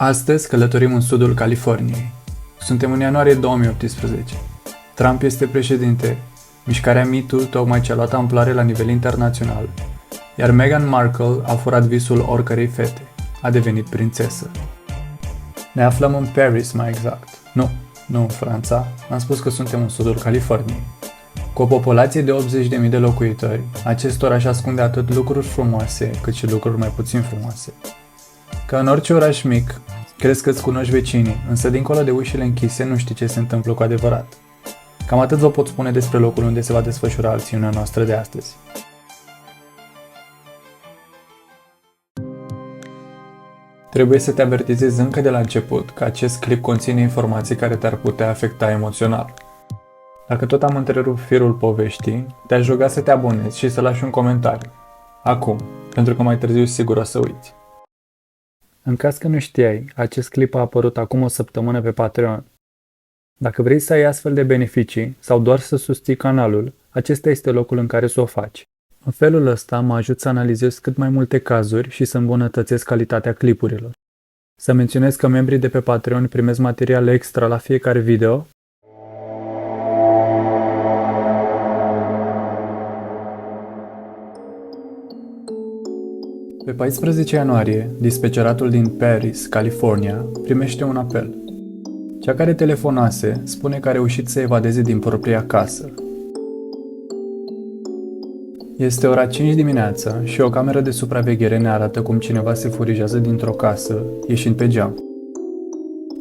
Astăzi călătorim în sudul Californiei. Suntem în ianuarie 2018. Trump este președinte, mișcarea Me Too tocmai ce-a luat amploare la nivel internațional, iar Meghan Markle a furat visul oricărei fete, a devenit prințesă. Ne aflăm în Paris, mai exact. Nu în Franța, am spus că suntem în sudul Californiei. Cu o populație de 80.000 de locuitori, acest oraș ascunde atât lucruri frumoase, cât și lucruri mai puțin frumoase. Ca în orice oraș mic, crezi că îți cunoști vecinii, însă dincolo de ușile închise nu știi ce se întâmplă cu adevărat. Cam atât vă pot spune despre locul unde se va desfășura acțiunea noastră de astăzi. Trebuie să te avertizezi încă de la început că acest clip conține informații care te-ar putea afecta emoțional. Dacă tot am întrerupt firul poveștii, te-aș ruga să te abonezi și să lași un comentariu. Acum, pentru că mai târziu sigur o să uiți. În caz că nu știai, acest clip a apărut acum o săptămână pe Patreon. Dacă vrei să ai astfel de beneficii sau doar să susții canalul, acesta este locul în care să o faci. În felul ăsta mă ajut să analizez cât mai multe cazuri și să îmbunătățesc calitatea clipurilor. Să menționez că membrii de pe Patreon primesc material extra la fiecare video. Pe 14 ianuarie, dispeceratul din Paris, California, primește un apel. Cea care telefonase spune că a reușit să evadeze din propria casă. Este ora 5 dimineața și o cameră de supraveghere ne arată cum cineva se furijează dintr-o casă, ieșind pe geam.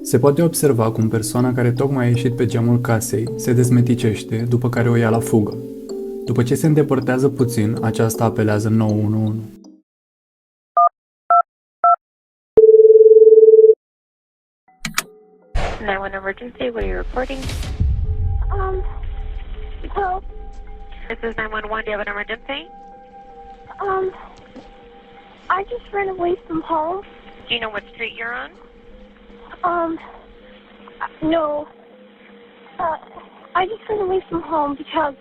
Se poate observa cum persoana care tocmai a ieșit pe geamul casei se dezmeticește, după care o ia la fugă. După ce se îndepărtează puțin, aceasta apelează 911. Emergency, what are you reporting? Help. This is 911, do you have an emergency? I just ran away from home. Do you know what street you're on? No. I just ran away from home because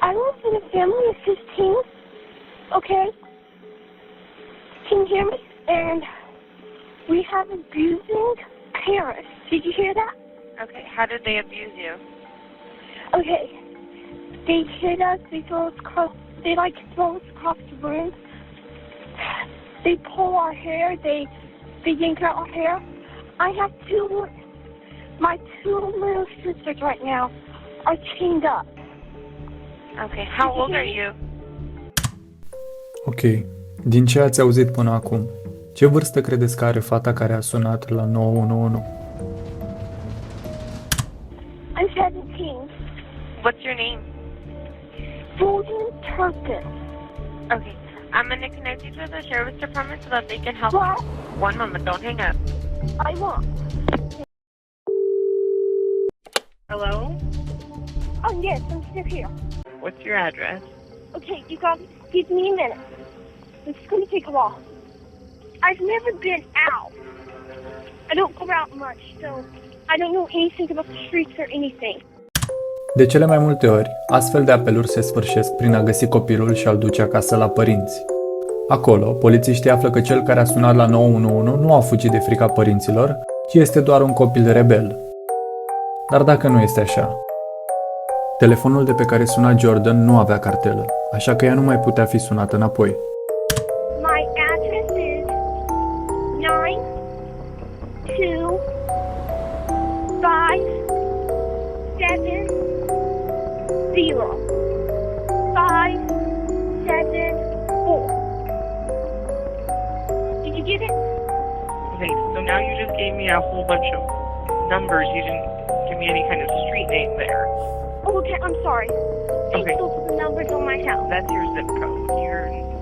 I live in a family of 15, okay? Can you hear me? And we have abusing parents. Did you hear that? Okay, how did they abuse you? Okay. They hit us, they throw us across, they like throw us across the room. They pull our hair, they yank out our hair. I have my two little sisters right now are chained up. Okay, how old are you? Ok, din ce ați auzit până acum, ce vârstă credeți că are fata care a sunat la 911? I'm 17. What's your name? Golden Turpin. Okay, I'm going to connect you to the sheriff's department so that they can help What? you. One moment, don't hang up. I won't. Hello? Oh, yes, I'm still here. What's your address? Okay, you guys, give me a minute. It's going to take a while. I've never been out. I don't go out much, so I don't know anything about the streets or anything. De cele mai multe ori, astfel de apeluri se sfârșesc prin a găsi copilul și a-l duce acasă la părinți. Acolo, polițiștii află că cel care a sunat la 911 nu a fugit de frica părinților, ci este doar un copil rebel. Dar dacă nu este așa? Telefonul de pe care suna Jordan nu avea cartelă, așa că ea nu mai putea fi sunată înapoi. My address is 92570 Did you get it? Okay, so now you just gave me a whole bunch of numbers. You didn't give me any kind of street name there. Oh, okay, I'm sorry. Okay. Those are the numbers on my house. That's your zip code.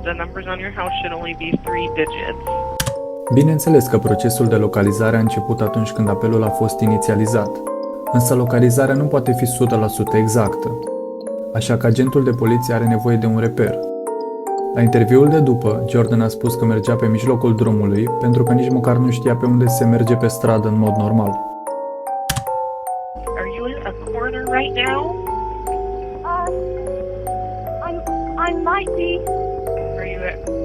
The numbers on your house should only be 3 digits. Bineînțeles că procesul de localizare a început atunci când apelul a fost inițializat, însă localizarea nu poate fi 100% exactă, așa că agentul de poliție are nevoie de un reper. La interviul de după, Jordan a spus că mergea pe mijlocul drumului pentru că nici măcar nu știa pe unde se merge pe stradă în mod normal. Are you in a corner right now? I might be.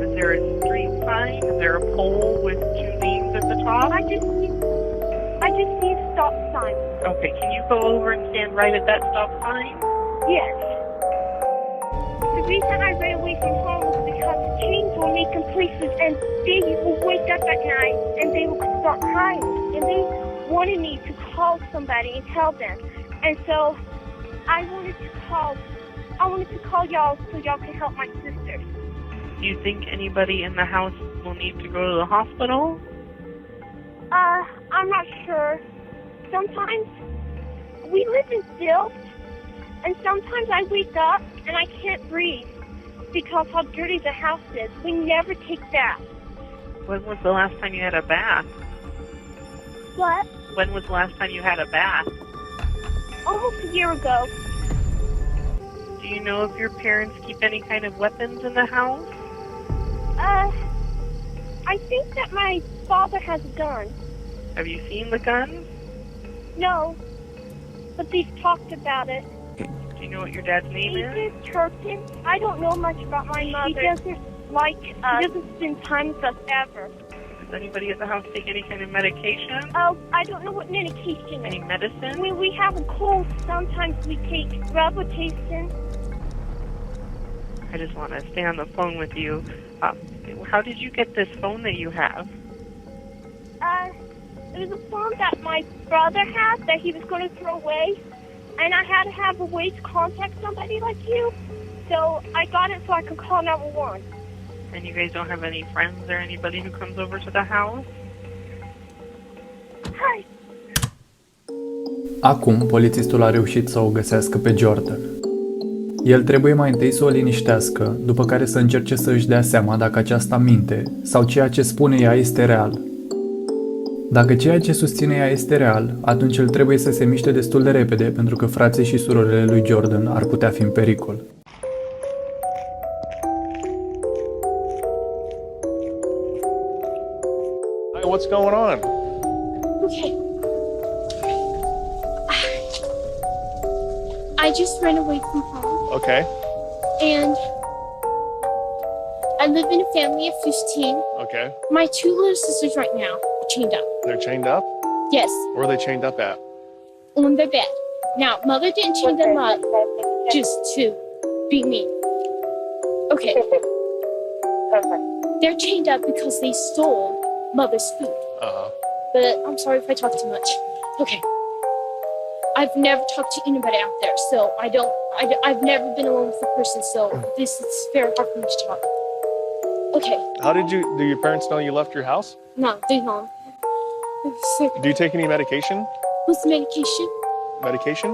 Is there a street sign? Is there a pole with 2 names in stop? I just see a stop sign. Okay, can you go over and stand right at that stop sign? Yes. The reason I ran away from home was because the chains were making places and they would wake up at night and they would start crying. And they wanted me to call somebody and tell them. And so I wanted to call y'all so y'all can help my sisters. Do you think anybody in the house will need to go to the hospital? I'm not sure. Sometimes we live in Silt, and sometimes I wake up and I can't breathe because how dirty the house is. We never take baths. When was the last time you had a bath? What? When was the last time you had a bath? Almost a year ago. Do you know if your parents keep any kind of weapons in the house? I think that my father has a gun. Have you seen the gun? No, but they've talked about it. Do you know what your dad's name He is? is Turpin. I don't know much about my mother. He doesn't like us. He doesn't spend time with us ever. Does anybody at the house take any kind of medication? Oh, I don't know what medication Any is. medicine? When we have a cold, sometimes we take Robitussin. I just want to stay on the phone with you. How did you get this phone that you have? It was a phone that my brother had that he was going to throw away, and I had to have a way to contact somebody like you. So I got it so I could call 911. And you guys don't have any friends or anybody who comes over to the house? Hi. Acum, polițistul a reușit să o găsească pe Jordan. El trebuie mai întâi să o liniștească, după care să încerce să își dea seama dacă aceasta minte sau ceea ce spune ea este real. Dacă ceea ce susține ea este real, atunci el trebuie să se miște destul de repede pentru că frații și surorile lui Jordan ar putea fi în pericol. Hi, what's going on? Okay. I just ran away from home, Okay. and I live in a family of 15. Okay. My two little sisters right now are chained up. They're chained up? Yes, Where are they chained up at? on their bed. Now, Mother didn't chain them up just to be mean. Okay. They're chained up because they stole Mother's food. Uh-huh. But I'm sorry if I talk too much. Okay. I've never talked to anybody out there, so I've never been alone with a person, so this is very hard for me to talk. Okay. Do your parents know you left your house? No, they don't. I'm sick. Do you take any medication? What's medication? Medication?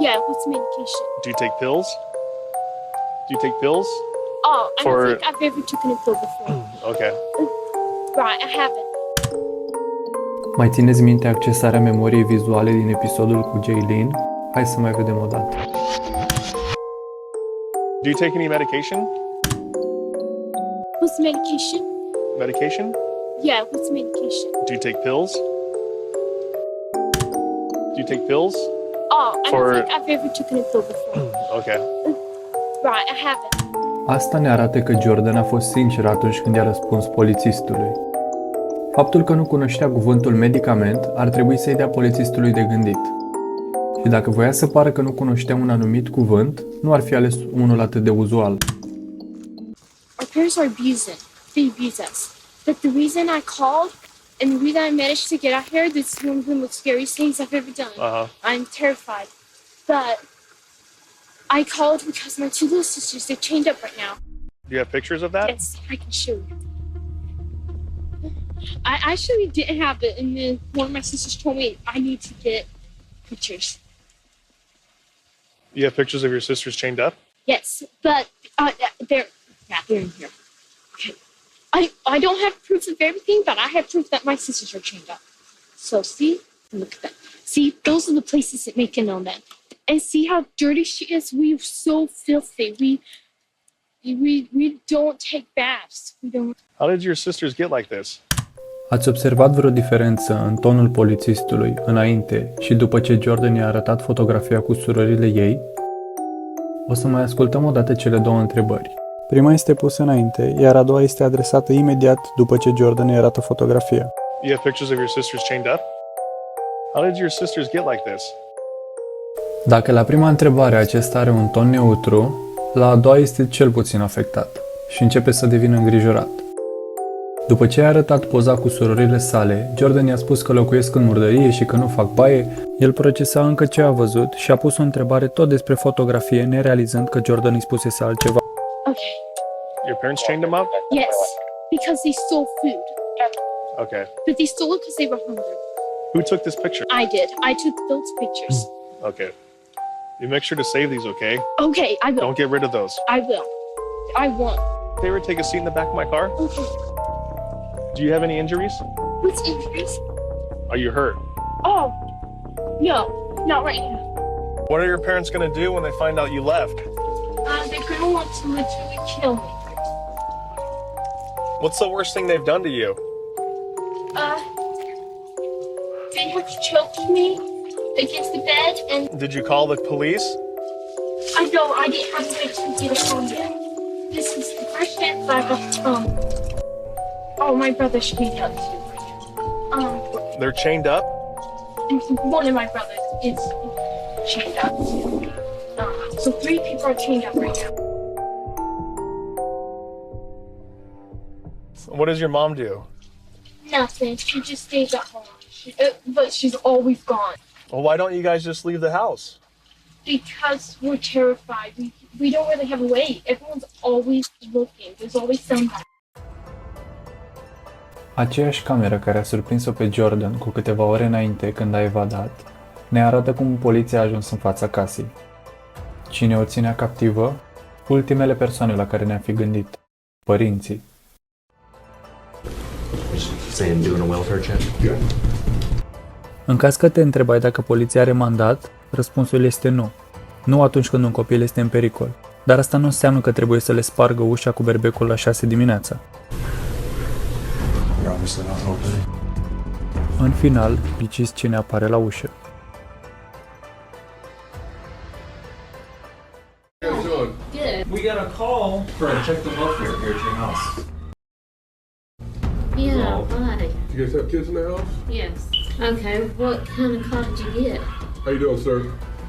Yeah, what's medication? Do you take pills? Do you take pills? Oh, I For- don't think I've ever taken a pill before. Okay. Right, I haven't. Mai țineți minte accesarea memoriei vizuale din episodul cu Jaylene? Hai să mai vedem o dată. Do you take any medication? What's medication? Medication? Yeah, what's medication? Do you take pills? Do you take pills? Oh, I For- don't think I've ever taken a pill before. Okay. Right, I haven't. Asta ne arată că Jordan a fost sincer atunci când i-a răspuns polițistului. Faptul că nu cunoștea cuvântul medicament ar trebui să-i dea polițistului de gândit. Și dacă voia să pară că nu cunoștea un anumit cuvânt, nu ar fi ales unul atât de uzual. Our parents are abusing. They abuse us. But the reason I called and the reason I managed to get out here, this is one of the most scariest things I've ever done. Uh-huh. I'm terrified. But I called because my two little sisters, they're chained up right now. Do you have pictures of that? Yes, I can show you. I actually didn't have it, and then one of my sisters told me I need to get pictures. You have pictures of your sisters chained up? Yes, but they're in here. Okay, I don't have proof of everything, but I have proof that my sisters are chained up. So see, look at that. See, those are the places that make it on them, and see how dirty she is. We're so filthy. We don't take baths. We don't. How did your sisters get like this? Ați observat vreo diferență în tonul polițistului înainte și după ce Jordan i-a arătat fotografia cu surorile ei? O să mai ascultăm odată cele două întrebări. Prima este pusă înainte, iar a doua este adresată imediat după ce Jordan îi arată fotografia. Do you have pictures of your sisters chained up? How did your sisters get like this? Dacă la prima întrebare acesta are un ton neutru, la a doua este cel puțin afectat și începe să devină îngrijorat. După ce a arătat poza cu surorile sale, Jordan i-a spus că locuiesc în murdărie și că nu fac baie. El procesa încă ce a văzut și a pus o întrebare tot despre fotografie, nerealizând că Jordan îi spusese altceva. Okay. Your parents chained them up? Yes, because they stole food. Okay. But they stole it because they were hungry. Who took this picture? I did. I took those pictures. Okay. You make sure to save these, okay? Okay, I will. Don't get rid of those. I will. I won't. Favor, take a seat in the back of my car. Okay. Do you have any injuries? What's injuries? Are you hurt? Oh, no, not right now. What are your parents gonna do when they find out you left? They're gonna want to literally kill me. What's the worst thing they've done to you? They have choked me against the bed, and Did you call the police? I know I didn't have a way to get a phone yet. This is the first chance I got. Oh, my brother's chained up too. They're chained up? One of my brothers is chained up too. So 3 people are chained up right now. What does your mom do? Nothing. She just stays at home. But she's always gone. Well, why don't you guys just leave the house? Because we're terrified. We don't really have a way. Everyone's always looking. There's always somebody. Aceeași cameră care a surprins-o pe Jordan cu câteva ore înainte, când a evadat, ne arată cum poliția a ajuns în fața casei. Cine o ținea captivă? Ultimele persoane la care ne-am fi gândit. Părinții. Saying doing a welfare check? Yeah. În caz că te întrebai dacă poliția are mandat, răspunsul este nu. Nu atunci când un copil este în pericol. Dar asta nu înseamnă că trebuie să le spargă ușa cu berbecul la 6 dimineața. You're obviously not opening. În final, ghiciți cine apare la ușă. Good. We got a call for a check the welfare here at your house. Yeah, why? You guys have kids in the house? Yes. Okay, what kind of call did you get? How you doing, sir?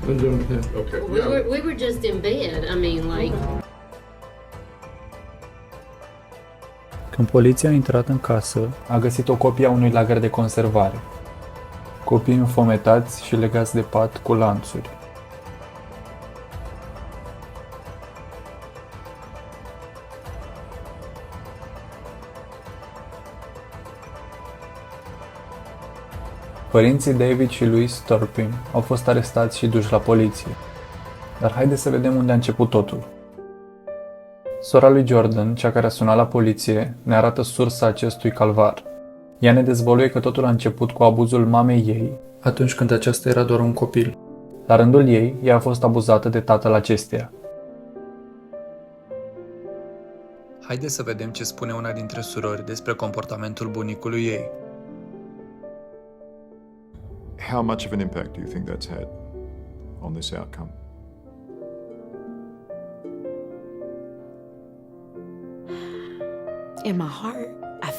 I'm doing okay. Okay. We were just in bed. I mean, like, Când poliția a intrat în casă, a găsit o copie a unui lagăr de conservare. Copii înfometați și legați de pat cu lanțuri. Părinții David și Louise Turpin au fost arestați și duși la poliție. Dar haideți să vedem unde a început totul. Sora lui Jordan, cea care a sunat la poliție, ne arată sursa acestui calvar. Ea ne dezvăluie că totul a început cu abuzul mamei ei, atunci când aceasta era doar un copil. La rândul ei, ea a fost abuzată de tatăl acesteia. Haideți să vedem ce spune una dintre surori despre comportamentul bunicului ei. How much of an impact do you think that's had on this outcome? In my heart, I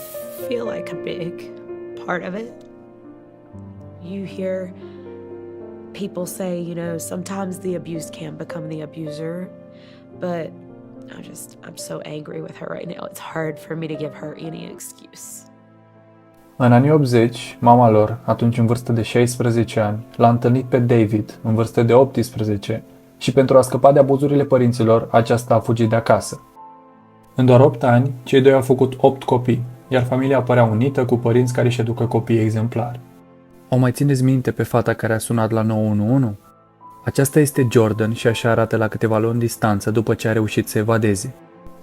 feel like a big part of it. You hear people say, you know, sometimes the abused can become the abuser, but I'm so angry with her right now. It's hard for me to give her any excuse. În anii 80, mama lor, atunci în vârstă de 16 ani, l-a întâlnit pe David, în vârstă de 18, și pentru a scăpa de abuzurile părinților, aceasta a fugit de acasă. În doar 8 ani, cei doi au făcut 8 copii, iar familia părea unită cu părinți care își educă copii exemplari. O mai țineți minte pe fata care a sunat la 911? Aceasta este Jordan și așa arată la câteva luni distanță după ce a reușit să evadeze.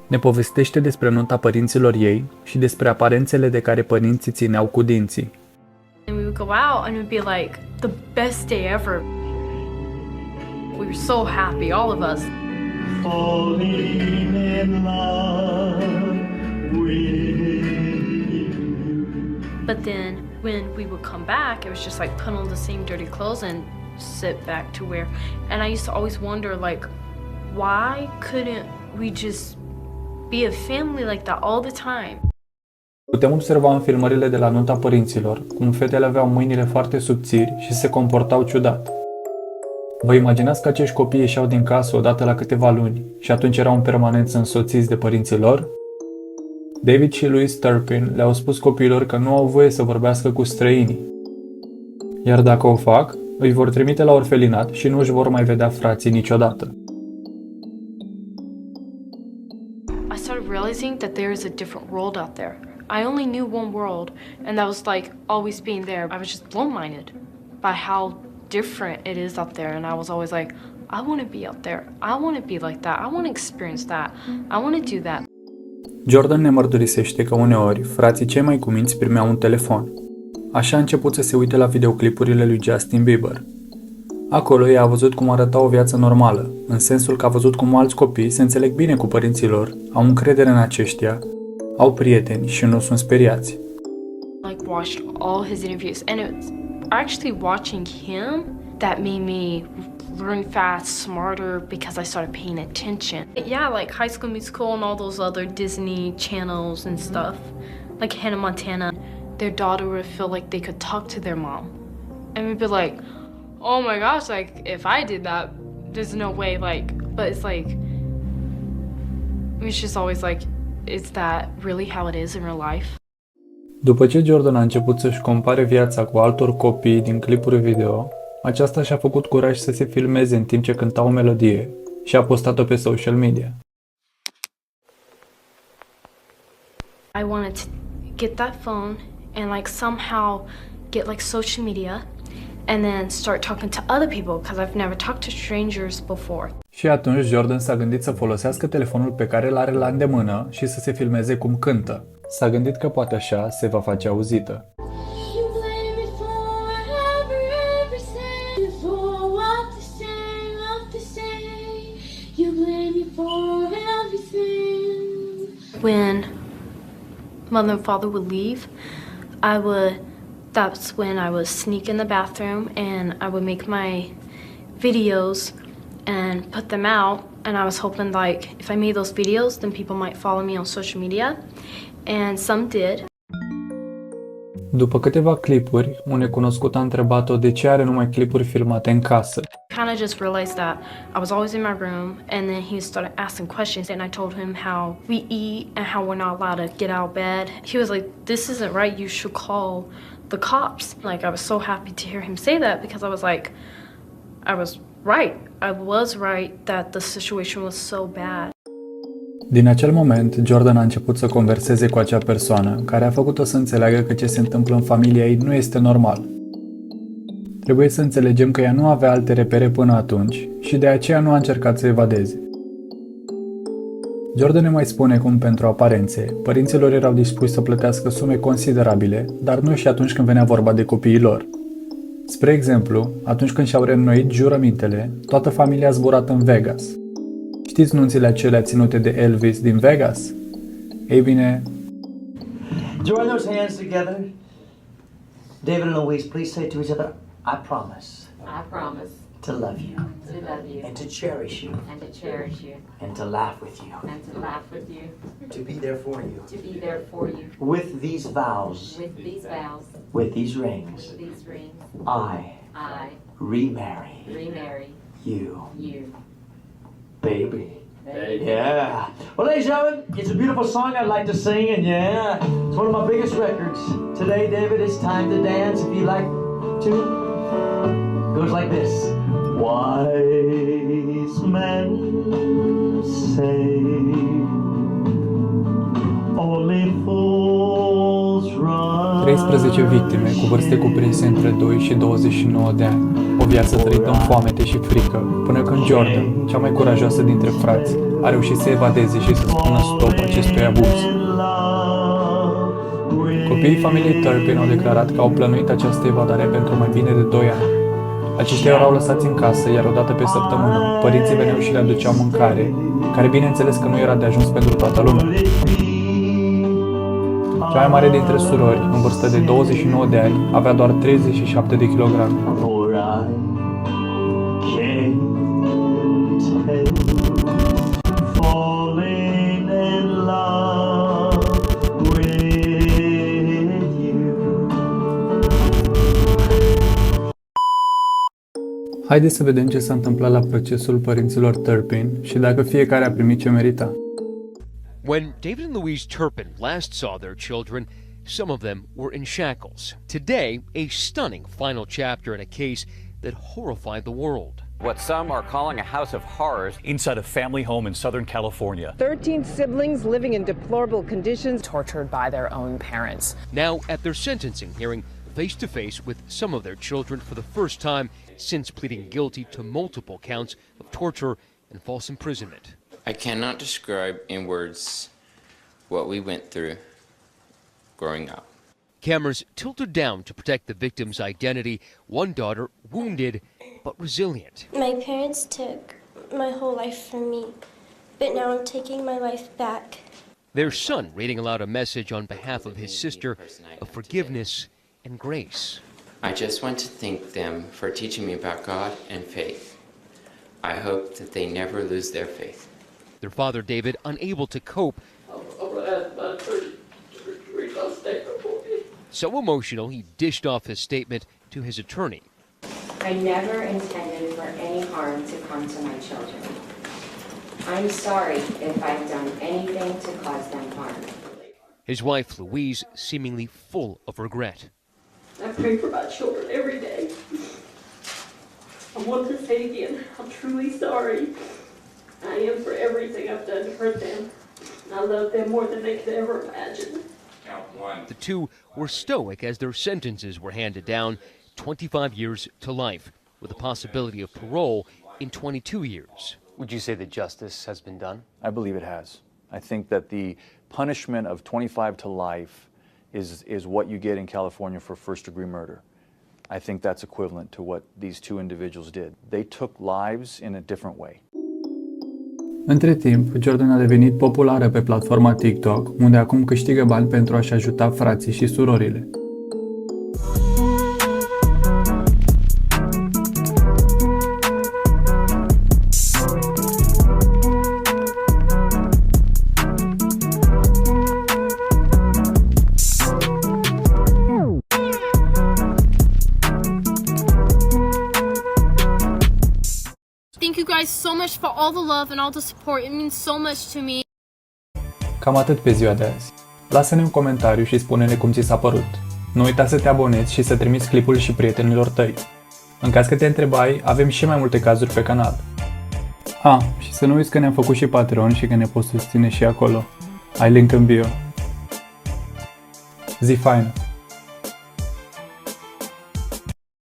Ne povestește despre nunta părinților ei și despre aparențele de care părinții țineau cu dinții. And we would go out and it would be like the best day ever. We were so happy, all of us. Falling in love with you. But then when we would come back, it was just like put on the same dirty clothes and sit back to where. And I used to always wonder, like, why couldn't we just be a family like that all the time? Putem observa în filmările de la nunta părinților cum fetele aveau mâinile foarte subțiri și se comportau ciudat. Vă imaginați că acești copii ieșeau din casă odată la câteva luni și atunci erau în permanență însoțiți de părinții lor? David și Louise Turpin le-au spus copiilor că nu au voie să vorbească cu străinii. Iar dacă o fac, îi vor trimite la orfelinat și nu își vor mai vedea frații niciodată. I started realizing that there is a different world out there. I only knew one world, and that was like always being there. I was just blown-minded by how different it is out there, and I was always like, I want to be out there. I want to be like that. I want to experience that. I want to do that. Jordan ne mărturisește că uneori frații cei mai cuminți primeau un telefon. Așa a început să se uite la videoclipurile lui Justin Bieber. Acolo ea a văzut cum arăta o viață normală, în sensul că a văzut cum alți copii se înțeleg bine cu părinții lor, au încredere în aceștia, au prieteni și nu sunt speriați. Like watched all his interviews, and it's actually watching him that made me learn fast, smarter, because I started paying attention. Yeah, like High School Musical and all those other Disney channels and stuff, like Hannah Montana. Their daughter would feel like they could talk to their mom, and we'd be like, oh my gosh, like if I did that, there's no way, like, but it's like, it's just always like, is that really how it is in real life? După ce Jordan a început să-și compare viața cu altor copii din clipuri video, aceasta și-a făcut curaj să se filmeze în timp ce cânta o melodie și a postat-o pe social media. I wanted to get that phone and like somehow get like social media and then start talking to other people because I've never talked to strangers before. Și atunci Jordan s-a gândit să folosească telefonul pe care îl are la îndemână și să se filmeze cum cântă. S-a gândit că poate așa se va face auzită. When mother and father would leave, that's when I would sneak in the bathroom and I would make my videos and put them out, and I was hoping like if I made those videos then people might follow me on social media, and some did. După câteva clipuri, un necunoscut a întrebat-o de ce are numai clipuri filmate în casă. Kind of just realized that I was always in my room, and then he started asking questions, and I told him how we eat and how we're not allowed to get out of bed. He was like, this isn't right, you should call the cops. Like, I was so happy to hear him say that because I was like, I was right that the situation was so bad. Din acel moment, Jordan a început să converseze cu acea persoană, care a făcut-o să înțeleagă că ce se întâmplă în familia ei nu este normal. Trebuie să înțelegem că ea nu avea alte repere până atunci și de aceea nu a încercat să evadeze. Jordan ne mai spune cum, pentru aparențe, părinților erau dispuși să plătească sume considerabile, dar nu și atunci când venea vorba de copiii lor. Spre exemplu, atunci când și-au reînnoit jurămintele, toată familia a zburat în Vegas. Știți nunțile acelea ținute de Elvis din Vegas? Ei bine... Join those hands together. David and Louise, please say to each other, I promise. I promise To love you. to love you And to cherish you. and to cherish you And to laugh with you. and to laugh with you, To be there for you. to be there for you With these vows. with these vows, With these rings. with these rings. I I remarry remarry you. you. Baby. Yeah. Well, ladies and gentlemen, it's a beautiful song I'd like to sing, and yeah, it's one of my biggest records. Today, David, it's time to dance if you like to. Goes like this. Wise men say only fools run. 13 victime cu vârste cuprinse între 2 și 29 de ani. O viață trăită în foamete și frică, până când Jordan, cea mai curajoasă dintre frați, a reușit să evadeze și să spună stop acestui abuz. Copiii familiei Turpin au declarat că au plănuit această evadare pentru mai bine de 2 ani. Aceștia erau lăsați în casă, iar o dată pe săptămână, părinții veneau și le aduceau mâncare, care bineînțeles că nu era de ajuns pentru toată lumea. Cea mai mare dintre surori, în vârstă de 29 de ani, avea doar 37 de kilograme. Falling in love with Haideți să vedem ce s-a întâmplat la procesul părinților Turpin și dacă fiecare a primit ce merita. When David and Louise Turpin last saw their children, some of them were in shackles. Today, a stunning final chapter in a case that horrified the world. What some are calling a house of horrors inside a family home in Southern California. 13 siblings living in deplorable conditions, tortured by their own parents. Now at their sentencing hearing, face to face with some of their children for the first time since pleading guilty to multiple counts of torture and false imprisonment. I cannot describe in words what we went through growing up. Cameras tilted down to protect the victim's identity, one daughter wounded but resilient. My parents took my whole life from me, but now I'm taking my life back. Their son reading aloud a message on behalf of his sister of forgiveness and grace. I just want to thank them for teaching me about God and faith. I hope that they never lose their faith. Their father, David, unable to cope, so emotional he dished off his statement to his attorney. I never intended for any harm to come to my children. I'm sorry if I've done anything to cause them harm. His wife, Louise, seemingly full of regret. I pray for my children every day. I want to say again, I'm truly sorry. I am for everything I've done to hurt them. I love them more than they could ever imagine. The two were stoic as their sentences were handed down, 25 years to life, with the possibility of parole in 22 years. Would you say that justice has been done? I believe it has. I think that the punishment of 25 to life is what you get in California for first-degree murder. I think that's equivalent to what these two individuals did. They took lives in a different way. Între timp, Jordan a devenit populară pe platforma TikTok, unde acum câștigă bani pentru a-și ajuta frații și surorile. Thank you guys so much for all the love and all the support. It means so much to me. Cam atât pe ziua de azi. Lasă-ne un comentariu și spune-ne cum ți s-a părut. Nu uita să te abonezi și să trimiți clipul și prietenilor tăi. În caz că te întrebai, avem și mai multe cazuri pe canal. Și să nu uiți că ne-am făcut și Patreon și că ne poți susține și acolo. Ai link în bio. Zi faină!